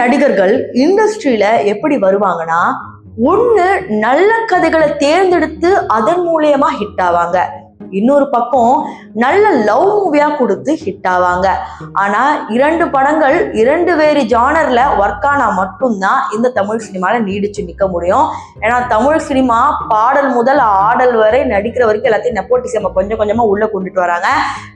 நடிகர்கள் இண்டஸ்ட்ரியில எப்படி வருவாங்கன்னா, ஒண்ணு நல்ல கதைகளை தேர்ந்தெடுத்து அதன் மூலியமா ஹிட் ஆவாங்க. இன்னொரு பக்கம் நல்ல லவ் மூவியா கொடுத்து ஹிட் ஆவாங்க. ஆனா 2 படங்கள் 2 வேறு ஜானர்ல ஒர்க் ஆனா மட்டும்தான் இந்த தமிழ் சினிமால நீடிச்சு நிக்க முடியும். ஏன்னா தமிழ் சினிமா பாடல் முதல் ஆடல் வரை நடிக்கிற வரைக்கும் எல்லாத்தையும் நெப்போட்டிசம் கொஞ்சம் கொஞ்சமா உள்ள கொண்டுட்டு வராங்க.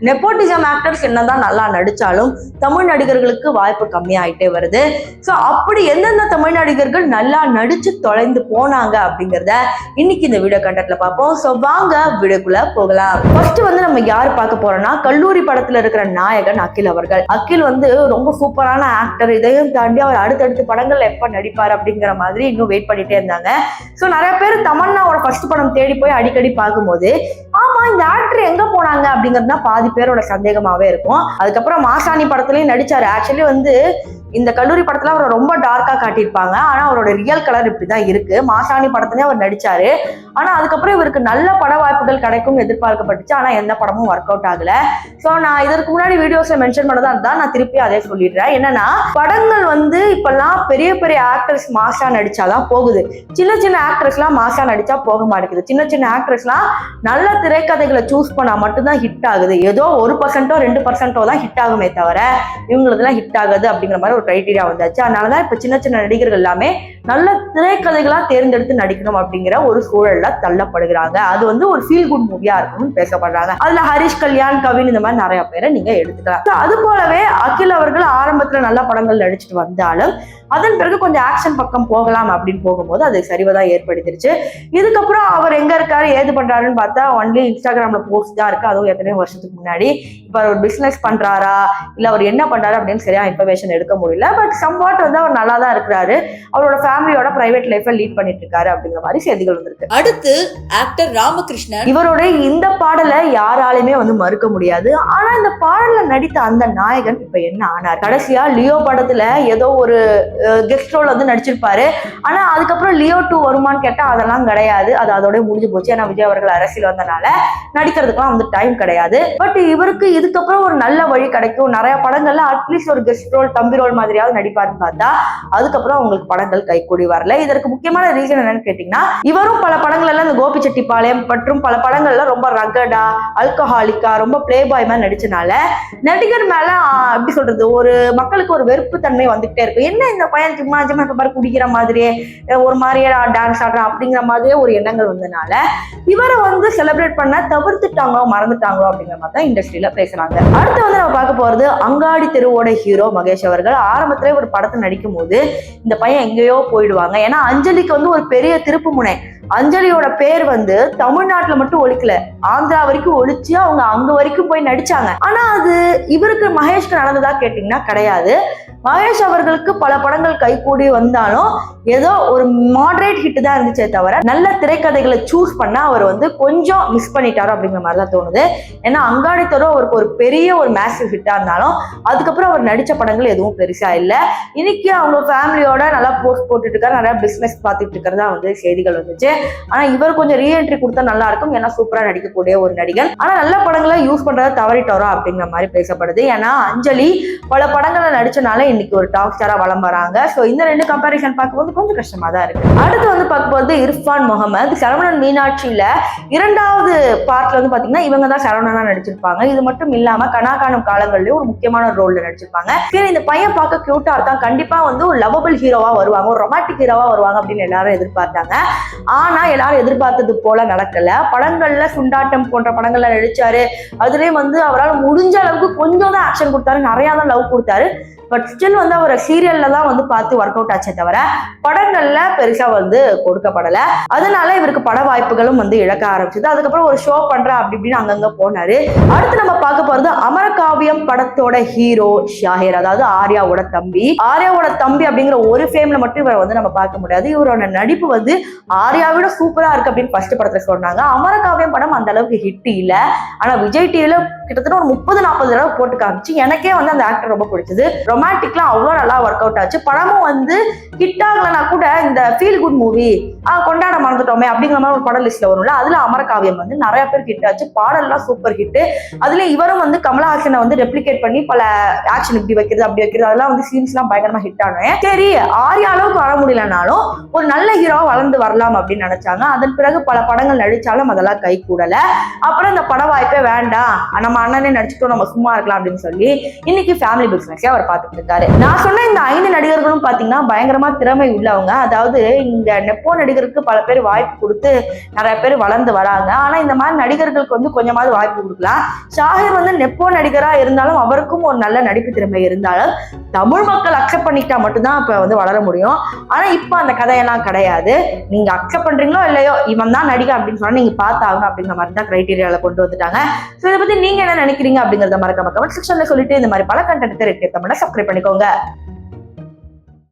நெப்போட்டிசம் ஆக்டர்ஸ் என்னதான் நல்லா நடிச்சாலும் தமிழ் நடிகர்களுக்கு வாய்ப்பு கம்மியாயிட்டே வருது. ஸோ அப்படி எந்தெந்த தமிழ் நடிகர்கள் நல்லா நடிச்சு தொலைந்து போனாங்க அப்படிங்கிறத இன்னைக்கு இந்த வீடியோ கண்டென்ட்ல பார்ப்போம். ஸோ வாங்க வீடியோக்குள்ள போகலாம். ஃபர்ஸ்ட் வந்து நம்ம யார் பார்க்க போறோம்னா, கல்லூரி படத்துல இருக்கிற நாயகன் அகில் அவர்கள். அகில் வந்து ரொம்ப சூப்பரான ஆக்டர். இதையும் தாண்டி அவர் அடுத்தடுத்த படங்கள் எப்ப நடிப்பார் அப்படிங்கிற மாதிரி இன்னும் வெயிட் பண்ணிட்டே இருந்தாங்க. ஸோ நிறைய பேர் தமன்னாவோட ஃபர்ஸ்ட் படம் தேடி போய் அடிக்கடி பார்க்கும்போது, ஆமா இந்த ஆக்டர் எங்க போனாங்க அப்படிங்கிறது தான் பாதி பேரோட சந்தேகமாவே இருக்கும். அதுக்கப்புறம் மாசாணி படத்துலயும் நடிச்சாரு. ஆக்சுவலி வந்து இந்த கல்லூரி படத்துல அவர் ரொம்ப டார்க்கா காட்டியிருப்பாங்க. ஆனா அவரோட ரியல் கலர் இப்படிதான் இருக்கு. மாசாணி படத்துலயே அவர் நடிச்சாரு. ஆனா அதுக்கப்புறம் இவருக்கு நல்ல பட வாய்ப்புகள் கிடைக்கும் எதிர்பார்க்கப்பட்டுச்சு. ஆனா எந்த படமும் ஒர்க் அவுட் ஆகல. சோ நான் இதற்கு முன்னாடி வீடியோஸ்ல மென்ஷன் பண்ணதா இருந்தா நான் திருப்பி அதே சொல்லிடுறேன். என்னன்னா, படங்கள் வந்து இப்பெல்லாம் பெரிய பெரிய ஆக்டர்ஸ் மாசா நடிச்சாதான் போகுது. சின்ன சின்ன ஆக்டர்ஸ் எல்லாம் மாசா நடிச்சா போக மாட்டேங்குது. சின்ன சின்ன ஆக்டர்ஸ் எல்லாம் நல்ல திரைக்கதைகளை சூஸ் பண்ணா மட்டும்தான் ஹிட் ஆகுது. ஏதோ 1% 2% தான் ஹிட் ஆகுமே தவிர இவங்களுக்கு ஹிட் ஆகுது அப்படிங்கிற மாதிரி ஒரு கிரைட்டீரியா வந்தாச்சு. அதனாலதான் இப்ப சின்ன சின்ன நடிகர்கள் எல்லாமே நல்ல திரைக்கதைகளா தேர்ந்தெடுத்து நடிக்கணும் அப்படிங்கிற ஒரு சூழல்ல தள்ளப்படுகிறாங்க. அது வந்து ஒரு ஃபீல் குட் மூவியா இருக்கணும்னு பேசப்படுறாங்க. அதுல ஹரிஷ் கல்யாண், கவின் இந்த மாதிரி நிறைய பேரை நீங்க எடுத்துக்கலாம். அது போலவே அகில் அவர்கள் ஆரம்பத்துல நல்ல படங்கள் நடிச்சுட்டு வந்தாலும் அதன் பிறகு கொஞ்சம் ஆக்ஷன் பக்கம் போகலாம் அப்படின்னு போகும்போது அது சரிவதா ஏற்படுத்திருச்சு. இதுக்கப்புறம் அவர் எங்க இருக்காரு ஏது பண்றாருன்னு பார்த்தா ஒன்லி இன்ஸ்டாகிராம்ல போஸ்ட் தான் இருக்கு. அதுவும் எத்தனையோ வருஷத்துக்கு முன்னாடி. இப்ப அவர் பிசினஸ் பண்றாரா இல்ல அவர் என்ன பண்றாரு அப்படின்னு சரியா இன்ஃபர்மேஷன் எடுக்க முடியல. பட் சம்வாட் வந்து அவர் நல்லா தான் இருக்கிறாரு. அவரோட ஃபேமிலியோட பிரைவேட் லைஃபை லீட் பண்ணிட்டு இருக்காரு அப்படிங்கிற மாதிரி செய்திகள் வந்திருக்கு. அடுத்து ஆக்டர் ராமகிருஷ்ணன். இவரோட இந்த பாடலை யாராலுமே வந்து மறுக்க முடியாது. ஆனா இந்த பாடல்ல நடித்த அந்த நாயகன் இப்ப என்ன ஆனார்? கடைசியா லியோ படத்துல ஏதோ ஒரு கெஸ்ட் ரோல் வந்து நடிச்சிருப்பாரு. ஆனா அதுக்கப்புறம் லியோ 2 வருமானு கேட்டா அதெல்லாம் கிடையாது. அது அதோட முடிஞ்சு போச்சு. ஏன்னா விஜய் அவர்கள் அரசியல் வந்தனால நடிக்கிறதுக்கெல்லாம் வந்து டைம் கிடையாது. பட் இவருக்கு இதுக்கப்புறம் ஒரு நல்ல வழி கிடைக்கும். நிறைய படங்கள்ல அட்லீஸ்ட் ஒரு கெஸ்ட் ரோல், தம்பி ரோல் மாதிரியாவது நடிப்பாருன்னு பார்த்தா அதுக்கப்புறம் உங்களுக்கு படங்கள் கைக்கூடி வரல. இதற்கு முக்கியமான ரீசன் என்னன்னு கேட்டீங்கன்னா, இவரும் பல படங்கள் எல்லாம் இந்த கோபிச்செட்டிப்பாளையம் மற்றும் பல படங்கள்ல ரொம்ப ரகடா, அல்கஹாலிக்கா, ரொம்ப பிளே பாய் மாதிரி நடிச்சனால நடிகர் மேல எப்படி சொல்றது, ஒரு மக்களுக்கு ஒரு வெறுப்பு தன்மை வந்துகிட்டே இருக்கும். என்ன இந்த பையன் சும்மா சும்மா பாரு குடிக்கிற மாதிரியே ஒரு மாதிரியே டான்ஸ் ஆடுறான் அப்படிங்கிற மாதிரியே ஒரு எண்ணங்கள் வந்தனால இவரை வந்து செலிப்ரேட் பண்ண தவிர்த்துட்டாங்களோ மறந்துட்டாங்களோ அப்படிங்கிற மாதிரி தான் இண்டஸ்ட்ரியில பேசுறாங்க. அடுத்து வந்து நம்ம பார்க்க போறது அங்காடி தெருவோட ஹீரோ மகேஷ் அவர்கள். ஆரம்பத்திலே ஒரு படத்தை நடிக்கும் போது இந்த பையன் எங்கேயோ போயிடுவாங்க. ஏன்னா அஞ்சலிக்கு வந்து ஒரு பெரிய திருப்பு முனை. அஞ்சலியோட பேர் வந்து தமிழ்நாட்டுல மட்டும் ஒழிக்கல, ஆந்திரா வரைக்கும் ஒழிச்சு அவங்க அங்க வரைக்கும் போய் நடிச்சாங்க. ஆனா அது இவருக்கு மகேஷ்க்கு நடந்ததா கேட்டீங்கன்னா கிடையாது. மகேஷ் அவர்களுக்கு பல படங்கள் கைகூடி வந்தாலும் ஏதோ ஒரு மாடரேட் ஹிட் தான் இருந்துச்சே தவிர நல்ல திரைக்கதைகளை சூஸ் பண்ண அவர் வந்து கொஞ்சம் மிஸ் பண்ணிட்டாரோ அப்படிங்கிற மாதிரி தான் தோணுது. ஏன்னா அங்காடி தெரு அவருக்கு ஒரு பெரிய ஒரு மேசிவ் ஹிட்டா இருந்தாலும் அதுக்கப்புறம் அவர் நடிச்ச படங்கள் எதுவும் பெருசா இல்லை. இன்னைக்கு அவங்க ஃபேமிலியோட நல்லா போஸ்ட் போட்டுட்டு இருக்காரு, நிறைய பிசினஸ் பார்த்துட்டு இருக்கிறதா வந்து செய்திகள் வந்துச்சு. ஆனா இவர் கொஞ்சம் ரீஎன்ட்ரி கொடுத்தா நல்லா இருக்கும். ஏன்னா சூப்பரா நடிக்கக்கூடிய ஒரு நடிகர். ஆனா நல்ல படங்களை யூஸ் பண்றதை தவறிட்டோரோ அப்படிங்கிற மாதிரி பேசப்படுது. ஏன்னா அஞ்சலி பல படங்களை நடிச்சனால இன்னைக்கு ஒரு டாப் ஸ்டாரா வலம் வராங்க. சோ இந்த 2 கம்பேரிசன் பார்க்கும்போது கொஞ்சம் கஷ்டமா தான் இருக்கு. அடுத்து வந்து பார்க்க போறது இர்ஃபான் முகமது. சரவணன் மீனாட்சியில 2வது பார்ட்ல வந்து பாத்தீங்கன்னா இவங்க தான் சரவணனா நடிச்சிருப்பாங்க. இது மட்டும் இல்லாம கனாகாணும் காலங்கள்லயும் ஒரு முக்கியமான ரோல்ல நடிச்சிருப்பாங்க. சரி, இந்த பையன் பார்க்க கியூட்டா இருக்கான், கண்டிப்பா வந்து ஒரு லவபிள் ஹீரோவா வருவாங்க, ஒரு ரொமான்டிக் ஹீரோவா வருவாங்க அப்படின்னு எல்லாரும் எதிர்பார்த்தாங்க. ஆனா எல்லாரும் எதிர்பார்த்தது போல நடக்கல. படங்கள்ல சுண்டாட்டம் போன்ற படங்கள்ல நடிச்சாரு. அதுலயும் வந்து அவரால் முடிஞ்ச அளவுக்கு கொஞ்சம் தான் ஆக்ஷன் கொடுத்தாரு, நிறைய தான் லவ் கொடுத்தாரு. பட் ஸ்டில் வந்து அவரை சீரியல்ல தான் வந்து பார்த்து ஒர்க் அவுட் ஆச்சே தவிர படங்கள்ல பெருசா வந்து கொடுக்கப்படல. அதனால இவருக்கு பட வாய்ப்புகளும் வந்து இழக்க ஆரம்பிச்சது. அதுக்கப்புறம் ஒரு ஷோ பண்ற அப்படி இப்படின்னு அங்கங்க போனாரு. அடுத்து நம்ம பார்க்க போறது அமரகாவியம் படத்தோட ஹீரோ ஷாஹிர், அதாவது ஆர்யாவோட தம்பி. ஆர்யாவோட தம்பி அப்படிங்கிற ஒரு ஃபேம்ல மட்டும் இவரை வந்து நம்ம பார்க்க முடியாது. இவரோட நடிப்பு வந்து ஆர்யாவோட சூப்பரா இருக்கு அப்படின்னு ஃபர்ஸ்ட் படத்துல சொன்னாங்க. அமரகாவியம் படம் அந்த அளவுக்கு ஹிட் இல்ல. ஆனா விஜய் டிவில கிட்டத்தட்ட ஒரு 30-40 தடவை போட்டு காமிச்சு எனக்கே வந்து அந்த ஆக்டர் ரொம்ப பிடிச்சது. ரொமான்டிக்லாம் அவ்வளோ நல்லா ஒர்க் ஒர்க் அவுட் ஆச்சு. படமும் வந்து ஹிட் ஆகலனா கூட இந்த ஃபீல் குட் மூவி கொண்டாட மறந்துட்டோமே அப்படிங்கிற மாதிரி ஒரு படம் லிஸ்ட்ல வரும்ல, அதுல அமரகாவியம் வந்து நிறைய பேர் ஹிட் ஆச்சு. பாடல்லாம் சூப்பர் ஹிட். அதுல இவரும் வந்து கமலஹாசனை வந்து ரெப்ளிகேட் பண்ணி பல ஆக்ஷன் இப்படி வைக்கிறது அப்படி வைக்கிறது அதெல்லாம் வந்து சீன்ஸ் எல்லாம் பயங்கரமா ஹிட் ஆனேன். சரி, ஆர்யா அளவுக்கு வர முடியலனாலும் ஒரு நல்ல ஹீரோவா வளர்ந்து வரலாம் அப்படின்னு நினைச்சாங்க. அதன் பிறகு பல படங்கள் நடிச்சாலும் அதெல்லாம் கை கூடல. அப்புறம் இந்த பட வாய்ப்பே வேண்டாம், நம்ம அண்ணனே நடிச்சுட்டோம், நம்ம சும்மா இருக்கலாம் அப்படின்னு சொல்லி இன்னைக்கு ஃபேமிலி பிசினஸே அவர் பார்த்துட்டு இருக்காரு. நான் சொன்ன இந்த 5 நடிகர்களும் பாத்தீங்கன்னா பயங்கரமா திறமை உள்ளவங்க. அதாவது இங்க நெப்போ நடிகருக்கு பல பேர் வாய்ப்பு கொடுத்து நிறைய பேர் வளர்ந்து வராங்க. ஆனா இந்த மாதிரி நடிகர்களுக்கு வந்து கொஞ்சமாவது வாய்ப்பு கொடுக்கலாம். ஷாஹிர் வந்து நெப்போ நடிகரா இருந்தாலும் அவருக்கும் ஒரு நல்ல நடிப்பு திறமை இருந்தாலும் தமிழ் மக்கள் அக்செப்ட் பண்ணிட்டா மட்டும்தான் இப்ப வந்து வளர முடியும். ஆனா இப்ப அந்த கதையெல்லாம் கிடையாது. நீங்க அக்செப்ட் பண்றீங்களோ இல்லையோ, இவன் தான் நடிகை அப்படின்னு சொன்னா நீங்க பார்த்தாகணும் அப்படிங்கிற மாதிரி தான் கிரைட்டீரியால கொண்டு வந்துட்டாங்க. ஸோ இதை பத்தி நீங்க என்ன நினைக்கிறீங்க அப்படிங்கறத மறக்காம கமெண்ட் செக்ஷன்ல சொல்லிட்டு இந்த மாதிரி பல கண்டென்ட் தமிழை சப்ஸ்கிரைப் பண்ணிக்கோங்க.